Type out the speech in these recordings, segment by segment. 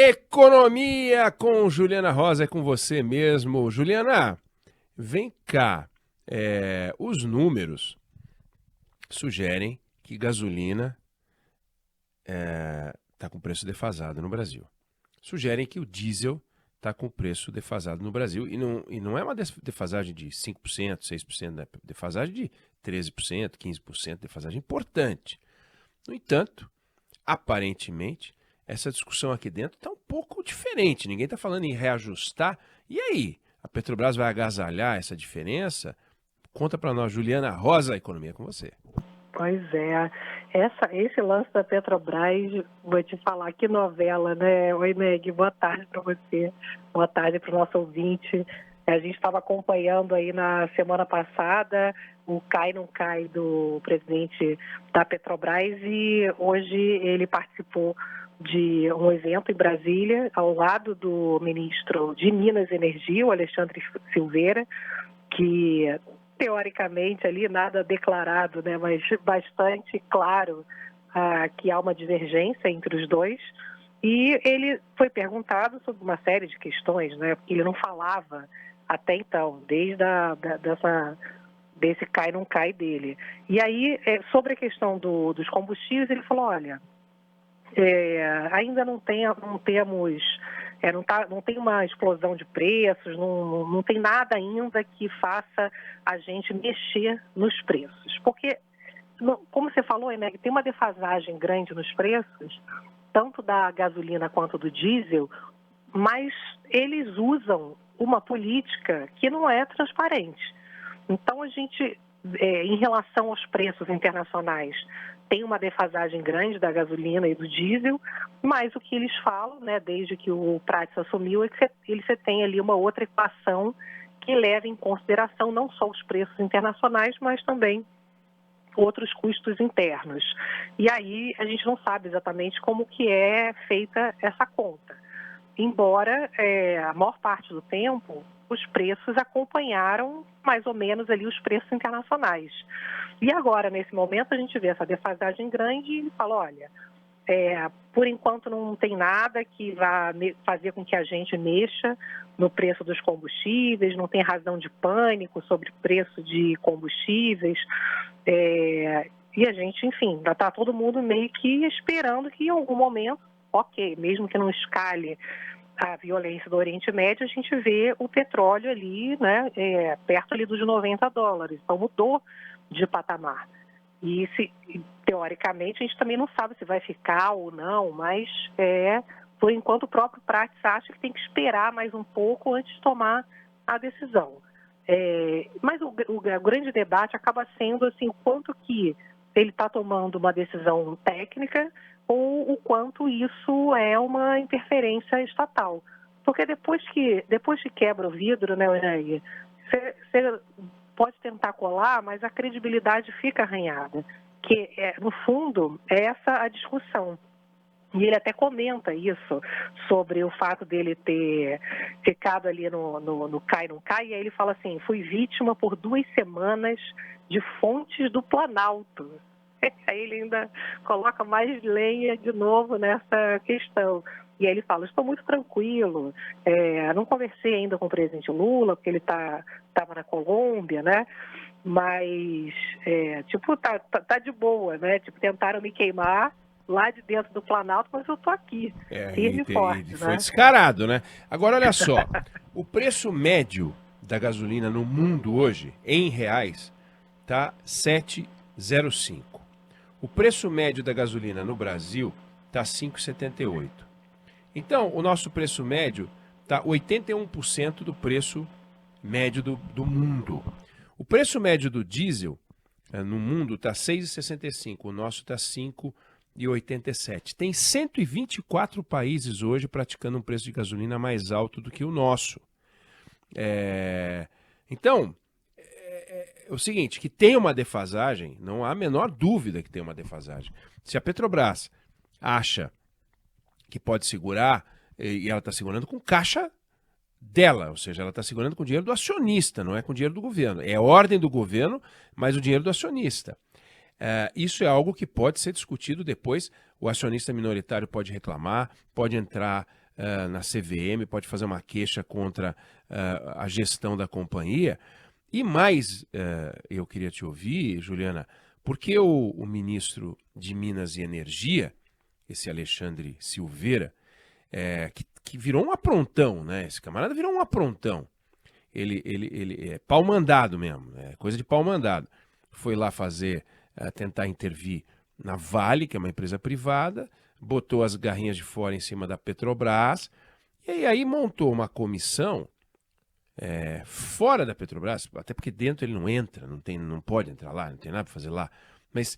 Economia com Juliana Rosa, é com você mesmo. Juliana, vem cá. Os números sugerem que gasolina está com preço defasado no Brasil. Sugerem que o diesel está com preço defasado no Brasil. E não é uma defasagem de 5%, 6%, né? Defasagem de 13%, 15%, defasagem importante. No entanto, aparentemente, essa discussão aqui dentro está um pouco diferente. Ninguém está falando em reajustar. E aí? A Petrobras vai agasalhar essa diferença? Conta para nós, Juliana Rosa, a economia com você. Pois é. Esse lance da Petrobras, vou te falar, que novela, né? Oi, Meg, boa tarde para você. Boa tarde para o nosso ouvinte. A gente estava acompanhando aí na semana passada o cai não cai do presidente da Petrobras e hoje ele participou de um evento em Brasília, ao lado do ministro de Minas e Energia, o Alexandre Silveira, que teoricamente ali nada declarado, né, mas bastante claro que há uma divergência entre os dois. E ele foi perguntado sobre uma série de questões, né, porque ele não falava até então, desde desse cai não cai dele. E aí, sobre a questão dos combustíveis, ele falou, olha, ainda não tem uma explosão de preços, não tem nada ainda que faça a gente mexer nos preços. Porque, como você falou, né, tem uma defasagem grande nos preços, tanto da gasolina quanto do diesel, mas eles usam uma política que não é transparente. Então, a gente, em relação aos preços internacionais, tem uma defasagem grande da gasolina e do diesel, mas o que eles falam, né, desde que o Prats assumiu, é que você tem ali uma outra equação que leva em consideração não só os preços internacionais, mas também outros custos internos. E aí a gente não sabe exatamente como que é feita essa conta. Embora a maior parte do tempo os preços acompanharam mais ou menos ali os preços internacionais. E agora, nesse momento, a gente vê essa defasagem grande e fala, olha, por enquanto não tem nada que vá fazer com que a gente mexa no preço dos combustíveis, não tem razão de pânico sobre o preço de combustíveis. E a gente, enfim, já está todo mundo meio que esperando que em algum momento, ok, mesmo que não escale a violência do Oriente Médio, a gente vê o petróleo ali, né, perto ali dos $90. Então mudou de patamar. E teoricamente a gente também não sabe se vai ficar ou não, mas por enquanto o próprio Prats acha que tem que esperar mais um pouco antes de tomar a decisão. Mas o grande debate acaba sendo assim, o quanto que ele está tomando uma decisão técnica ou o quanto isso é uma interferência estatal. Porque depois que quebra o vidro, né, Enéia, você pode tentar colar, mas a credibilidade fica arranhada. Que, no fundo, é essa a discussão. E ele até comenta isso, sobre o fato dele ter ficado ali no cai não cai, e aí ele fala assim, fui vítima por 2 semanas de fontes do Planalto. Aí ele ainda coloca mais lenha de novo nessa questão. E aí ele fala, estou muito tranquilo, não conversei ainda com o presidente Lula, porque ele estava na Colômbia, né? Mas, tá de boa, né? Tipo, tentaram me queimar lá de dentro do Planalto, mas eu tô aqui, firme e forte, foi né? descarado, né? Agora, olha só, o preço médio da gasolina no mundo hoje, em reais, tá 7,05. O preço médio da gasolina no Brasil está 5,78. Então, o nosso preço médio está 81% do preço médio do mundo. O preço médio do diesel no mundo está 6,65. O nosso está 5,87. Tem 124 países hoje praticando um preço de gasolina mais alto do que o nosso. Então, é o seguinte, que tem uma defasagem, não há a menor dúvida que tem uma defasagem. Se a Petrobras acha que pode segurar, e ela está segurando com caixa dela, ou seja, ela está segurando com o dinheiro do acionista, não é com o dinheiro do governo. É ordem do governo, mas o dinheiro do acionista. Isso é algo que pode ser discutido depois, o acionista minoritário pode reclamar, pode entrar na CVM, pode fazer uma queixa contra a gestão da companhia. E mais, eu queria te ouvir, Juliana, porque o ministro de Minas e Energia, esse Alexandre Silveira, que virou um aprontão, né? Esse camarada virou um aprontão. Ele é pau mandado mesmo, é coisa de pau mandado. Foi lá tentar intervir na Vale, que é uma empresa privada, botou as garrinhas de fora em cima da Petrobras, e aí montou uma comissão fora da Petrobras, até porque dentro ele não entra, não pode entrar lá, não tem nada para fazer lá, mas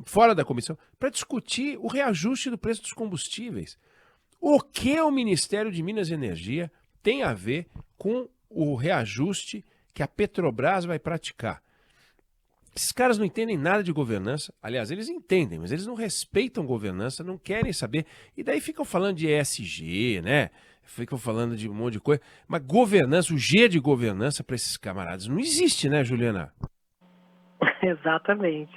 fora da comissão, para discutir o reajuste do preço dos combustíveis. O que o Ministério de Minas e Energia tem a ver com o reajuste que a Petrobras vai praticar? Esses caras não entendem nada de governança. Aliás, eles entendem, mas eles não respeitam governança, não querem saber. E daí ficam falando de ESG, né? Ficam falando de um monte de coisa. Mas governança, o G de governança para esses camaradas não existe, né, Juliana? Exatamente.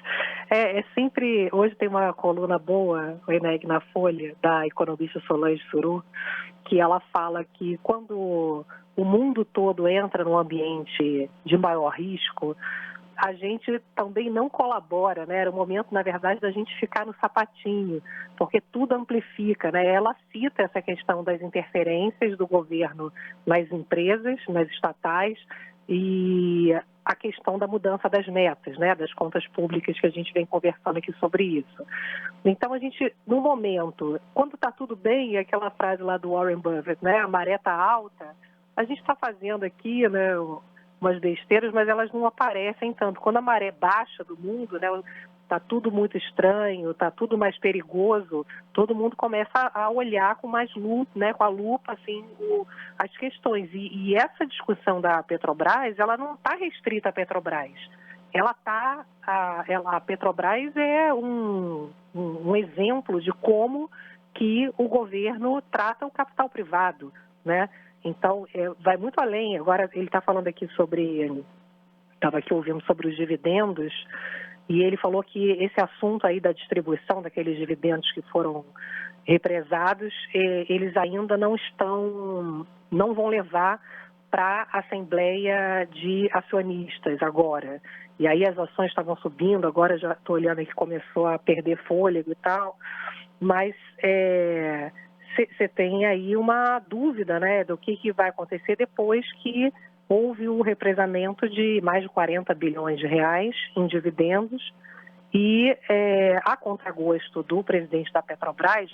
Sempre... Hoje tem uma coluna boa, o Eneg, na Folha, da economista Solange Suru, que ela fala que quando o mundo todo entra num ambiente de maior risco, a gente também não colabora, né? Era o momento, na verdade, da gente ficar no sapatinho, porque tudo amplifica, né? Ela cita essa questão das interferências do governo nas empresas, nas estatais, e a questão da mudança das metas, né? Das contas públicas, que a gente vem conversando aqui sobre isso. Então, a gente, no momento, quando está tudo bem, aquela frase lá do Warren Buffett, né? A maré está alta, a gente está fazendo aqui, né, umas besteiras, mas elas não aparecem tanto. Quando a maré baixa do mundo, né, tá tudo muito estranho, tá tudo mais perigoso, todo mundo começa a olhar com mais lupa, né, com a lupa, assim, as questões. E essa discussão da Petrobras, ela não está restrita à Petrobras. A Petrobras é um exemplo de como que o governo trata o capital privado, né? Então, vai muito além. Agora, ele está falando aqui estava aqui ouvindo sobre os dividendos, e ele falou que esse assunto aí da distribuição daqueles dividendos que foram represados, eles ainda não vão levar para a Assembleia de Acionistas agora. E aí as ações estavam subindo, agora já estou olhando que começou a perder fôlego e tal, mas você tem aí uma dúvida, né, do que vai acontecer depois que houve o represamento de mais de 40 bilhões de reais em dividendos e a contragosto do presidente da Petrobras,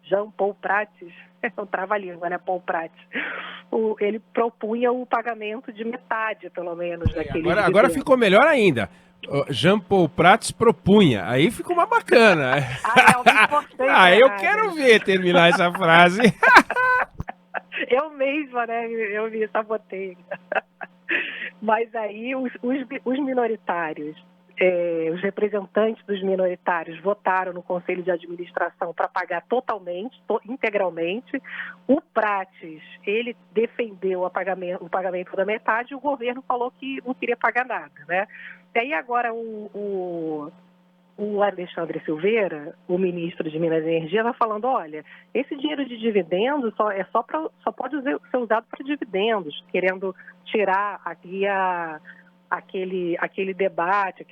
Jean Paul Prates, não trava-língua, né, Paul Prates, ele propunha o pagamento de metade, pelo menos, daquele agora ficou melhor ainda. Jean Paul Prates propunha. Aí ficou uma bacana. Eu quero ver terminar essa frase. Eu mesma, né? Eu me sabotei. Mas aí os minoritários, os representantes dos minoritários votaram no Conselho de Administração para pagar totalmente, integralmente. O Prates, ele defendeu o pagamento da metade e o governo falou que não queria pagar nada, né? E aí agora o Alexandre Silveira, o ministro de Minas e Energia, está falando, olha, esse dinheiro de dividendos só pode ser usado para dividendos, querendo tirar aqui aquele debate,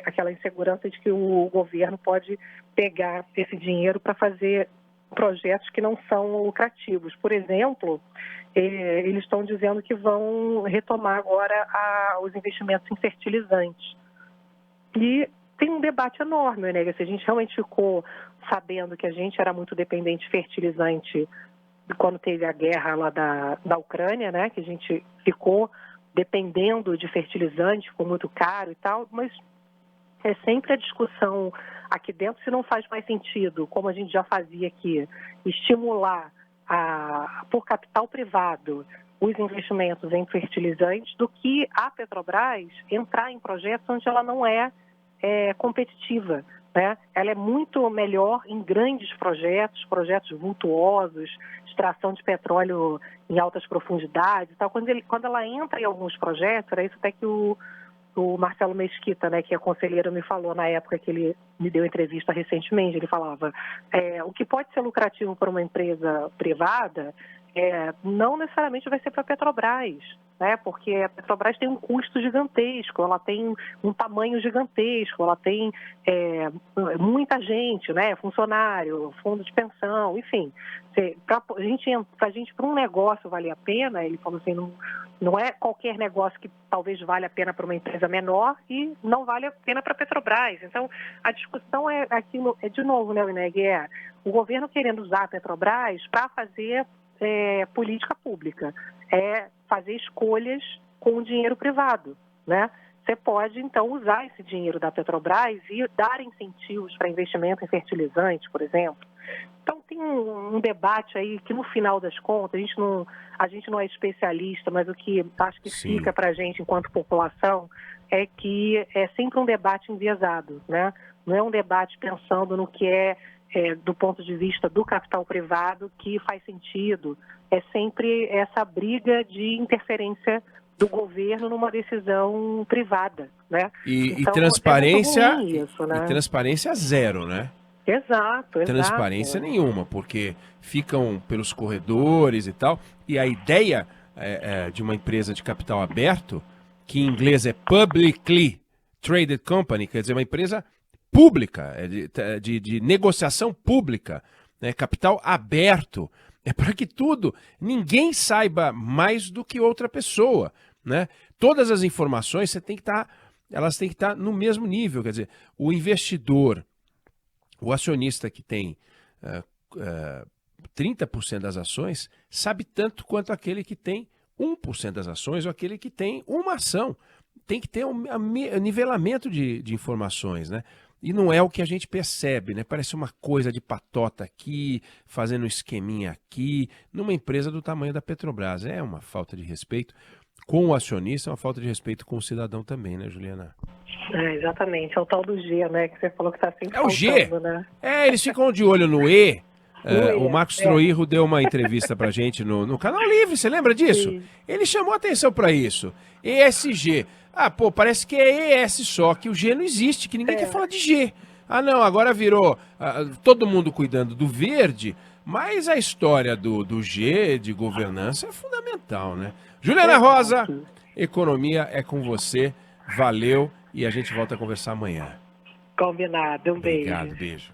aquela insegurança de que o governo pode pegar esse dinheiro para fazer projetos que não são lucrativos. Por exemplo, eles estão dizendo que vão retomar agora os investimentos em fertilizantes. E tem um debate enorme, né? Se a gente realmente ficou sabendo que a gente era muito dependente de fertilizante quando teve a guerra lá da Ucrânia, né? Que a gente ficou dependendo de fertilizante, ficou muito caro e tal, mas é sempre a discussão aqui dentro se não faz mais sentido, como a gente já fazia aqui, estimular por capital privado os investimentos em fertilizantes do que a Petrobras entrar em projetos onde ela não é competitiva, né? Ela é muito melhor em grandes projetos vultuosos, extração de petróleo em altas profundidades e tal. Quando ela entra em alguns projetos, era isso até que o o Marcelo Mesquita, né, que é conselheiro, me falou na época que ele me deu entrevista recentemente, ele falava, o que pode ser lucrativo para uma empresa privada não necessariamente vai ser para a Petrobras, né, porque a Petrobras tem um custo gigantesco, ela tem um tamanho gigantesco, ela tem muita gente, né, funcionário, fundo de pensão, enfim. Para a gente, para um negócio valer a pena, ele falou assim, não é qualquer negócio que talvez valha a pena para uma empresa menor e não vale a pena para a Petrobras. Então, a discussão aquilo, de novo, né, Wineg, o governo querendo usar a Petrobras para fazer política pública, fazer escolhas com o dinheiro privado, né? Você pode, então, usar esse dinheiro da Petrobras e dar incentivos para investimento em fertilizantes, por exemplo. Então, tem um debate aí que, no final das contas, a gente não é especialista, mas o que acho que Sim. fica para a gente, enquanto população, é que é sempre um debate enviesado, né? Não é um debate pensando no que do ponto de vista do capital privado que faz sentido. É sempre essa briga de interferência do governo numa decisão privada, né? E Então, transparência, é muito ruim isso, né? e transparência zero, né? Exato. Transparência nenhuma, porque ficam pelos corredores e tal. E a ideia de uma empresa de capital aberto, que em inglês é Publicly Traded Company, quer dizer, uma empresa pública, de negociação pública, né? Capital aberto, é para que ninguém saiba mais do que outra pessoa, né? Todas as informações elas têm que estar no mesmo nível, quer dizer, o investidor, o acionista que tem 30% das ações sabe tanto quanto aquele que tem 1% das ações ou aquele que tem uma ação. Tem que ter um nivelamento de informações, né? E não é o que a gente percebe, né? Parece uma coisa de patota aqui, fazendo um esqueminha aqui, numa empresa do tamanho da Petrobras. É uma falta de respeito com o acionista, é uma falta de respeito com o cidadão também, né, Juliana? Exatamente, é o tal do G, né, que você falou que está sempre faltando, o G, né? Eles ficam de olho no E. O Marcos Troirro deu uma entrevista pra gente no Canal Livre, você lembra disso? Sim. Ele chamou atenção para isso. ESG. Parece que é ES só, que o G não existe, que ninguém quer falar de G. Não, agora virou todo mundo cuidando do verde, mas a história do G, de governança, é fundamental, né? Juliana Rosa, economia é com você, valeu, e a gente volta a conversar amanhã. Combinado, um beijo. Obrigado, beijo.